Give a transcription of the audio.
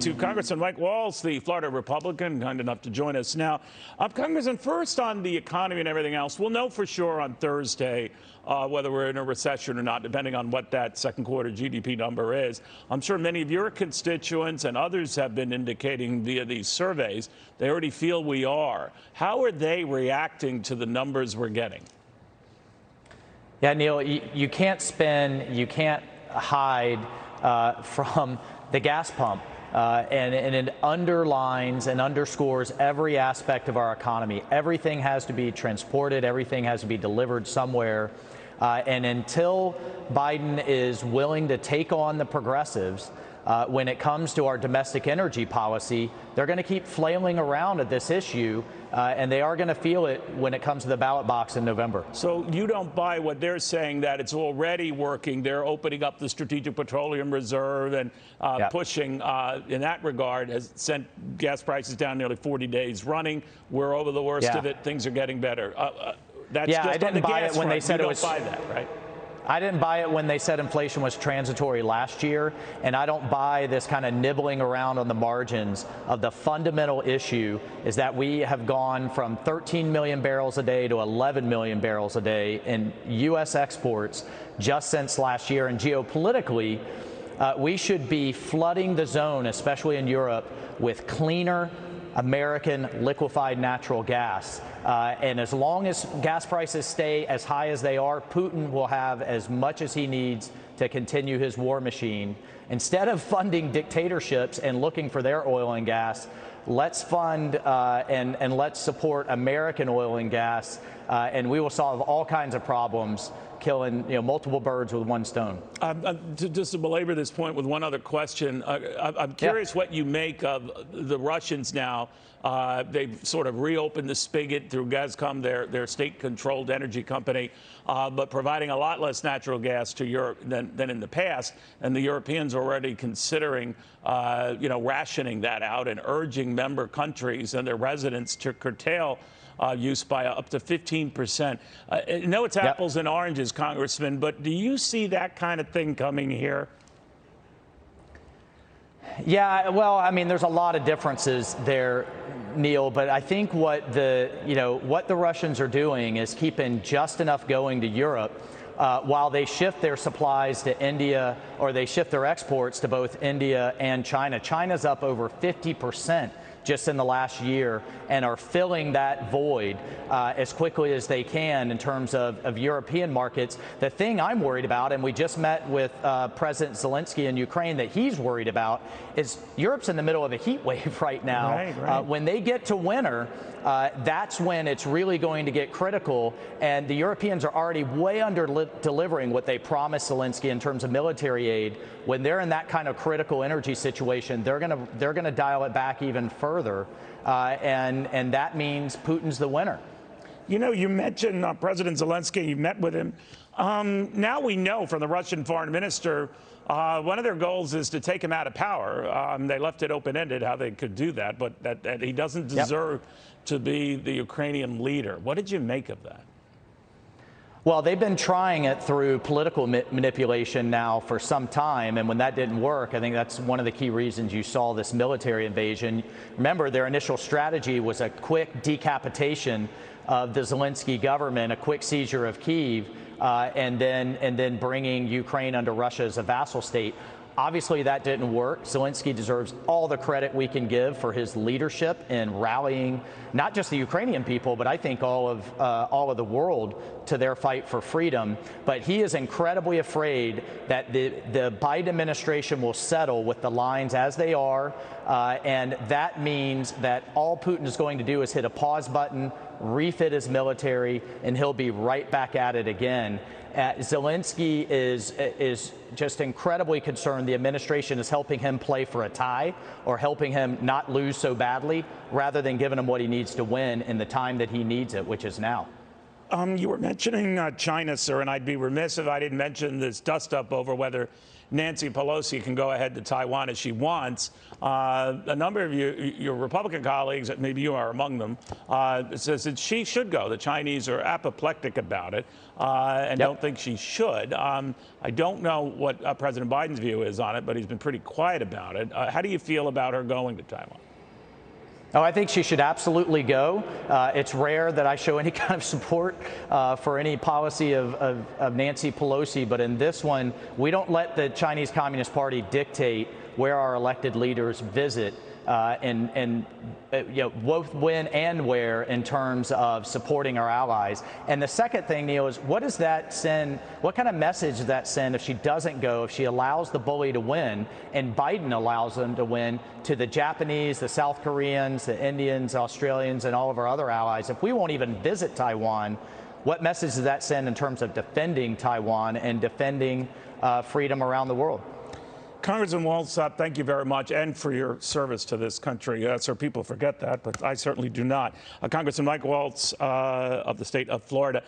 To Congressman Mike Waltz, the Florida Republican, kind enough to join us now. Congressman, first on the economy and everything else, we'll know for sure on Thursday whether we're in a recession or not, depending on what that second quarter GDP number is. I'm sure many of your constituents and others have been indicating via these surveys they already feel we are. How are they reacting to the numbers we're getting? Yeah, Neil, you can't spin, you can't hide from the gas pump. And it underlines and underscores every aspect of our economy. Everything has to be transported. Everything has to be delivered somewhere. And until Biden is willing to take on the progressives when it comes to our domestic energy policy, they're going to keep flailing around at this issue, and they are going to feel it when it comes to the ballot box in November. So you don't buy what they're saying, that it's already working. They're opening up the Strategic Petroleum Reserve and pushing in that regard has sent gas prices down nearly 40 days running. We're over the worst of it. Things are getting better. That's just I didn't buy it when they said it was. Buy that, right? I didn't buy it when they said inflation was transitory last year, and I don't buy this kind of nibbling around on the margins of the fundamental issue is that we have gone from 13 million barrels a day to 11 million barrels a day in U.S. exports just since last year. And geopolitically, we should be flooding the zone, especially in Europe, with cleaner American liquefied natural gas. And as long as gas prices stay as high as they are, Putin will have as much as he needs to continue his war machine. Instead of funding dictatorships and looking for their oil and gas, let's fund and let's support American oil and gas, and we will solve all kinds of problems, killing multiple birds with one stone. Just to belabor this point with one other question, I'm curious what you make of the Russians now. They've sort of reopened the spigot through Gazprom, their state-controlled energy company, but providing a lot less natural gas to Europe than in the past. And the Europeans are already considering, rationing that out and urging member countries and their residents to curtail use by up to 15%. I know it's apples and oranges, Congressman, but do you see that kind of thing coming here? Yeah, well, I mean, there's a lot of differences there, Neil, but I think what the Russians are doing is keeping just enough going to Europe while they shift their supplies to India, or they shift their exports to both India and China. China's up over 50% just in the last year and are filling that void as quickly as they can in terms of European markets. The thing I'm worried about, and we just met with President Zelensky in Ukraine, that he's worried about is Europe's in the middle of a heat wave right now. Right. When they get to winter, that's when it's really going to get critical, and the Europeans are already way under delivering what they promised Zelensky in terms of military aid. When they're in that kind of critical energy situation, they're gonna dial it back even further, and that means Putin's the winner. You mentioned President Zelensky. You met with him. Now we know from the Russian foreign minister, one of their goals is to take him out of power. They left it open-ended how they could do that, but that he doesn't deserve to be the Ukrainian leader. What did you make of that? Well, they've been trying it through political manipulation now for some time, and when that didn't work, I think that's one of the key reasons you saw this military invasion. Remember, their initial strategy was a quick decapitation of the Zelensky government, a quick seizure of Kyiv, and then bringing Ukraine under Russia as a vassal state. Obviously, that didn't work. Zelensky deserves all the credit we can give for his leadership in rallying not just the Ukrainian people, but I think all of the world to their fight for freedom. But he is incredibly afraid that the Biden administration will settle with the lines as they are, and that means that all Putin is going to do is hit a pause button, refit his military, and he'll be right back at it again. Zelensky is just incredibly concerned the administration is helping him play for a tie or helping him not lose so badly, rather than giving him what he needs to win in the time that he needs it, which is now. You were mentioning China, sir, and I'd be remiss if I didn't mention this dust-up over whether Nancy Pelosi can go ahead to Taiwan as she wants. A number of your Republican colleagues, maybe you are among them, says that she should go. The Chinese are apoplectic about it and don't think she should. I don't know what President Biden's view is on it, but he's been pretty quiet about it. How do you feel about her going to Taiwan? Oh, I think she should absolutely go. It's rare that I show any kind of support for any policy of Nancy Pelosi, but in this one, we don't let the Chinese Communist Party dictate where our elected leaders visit and both when and where in terms of supporting our allies. And the second thing, Neil, is what does that send? What kind of message does that send if she doesn't go, if she allows the bully to win and Biden allows them to win, to the Japanese, the South Koreans, the Indians, Australians, and all of our other allies? If we won't even visit Taiwan, what message does that send in terms of defending Taiwan and defending freedom around the world? Congressman Waltz, thank you very much, and for your service to this country. So people forget that, but I certainly do not. Congressman Mike Waltz of the state of Florida.